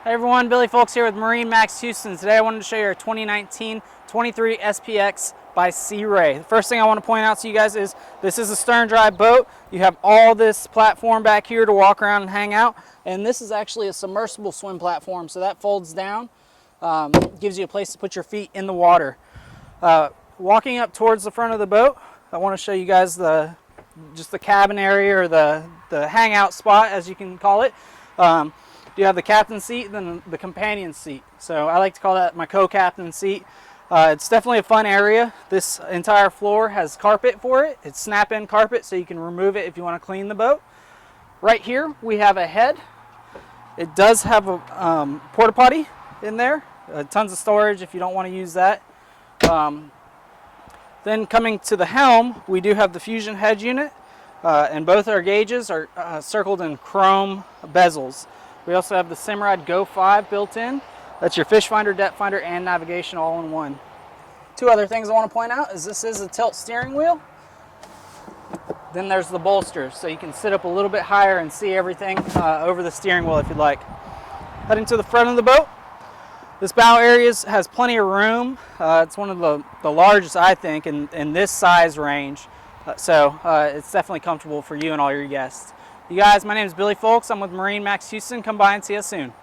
Hey everyone, Billy Folks here with MarineMax Houston. Today I wanted to show you our 2019 23 SPX by Sea Ray. The first thing I want to point out to you guys is this is a stern drive boat. You have all this platform back here to walk around and hang out, and this is actually a submersible swim platform, so that folds down, gives you a place to put your feet in the water. Walking up towards the front of the boat, I want to show you guys just the cabin area, or the hangout spot as you can call it. You have the captain seat and then the companion seat. So I like to call that my co-captain seat. It's definitely a fun area. This entire floor has carpet for it. It's snap-in carpet, so you can remove it if you want to clean the boat. Right here we have a head. It does have a porta potty in there. Tons of storage if you don't want to use that. Then coming to the helm, we do have the fusion head unit, and both our gauges are circled in chrome bezels. We also have the Simrad Go 5 built in. That's your fish finder, depth finder, and navigation all in one. Two other things I want to point out is this is a tilt steering wheel. Then there's the bolster, so you can sit up a little bit higher and see everything over the steering wheel if you'd like. Heading to the front of the boat, this bow area has plenty of room. It's one of the largest, I think, in this size range. So it's definitely comfortable for you and all your guests. You guys, my name is Billy Folks. I'm with MarineMax Houston. Come by and see us soon.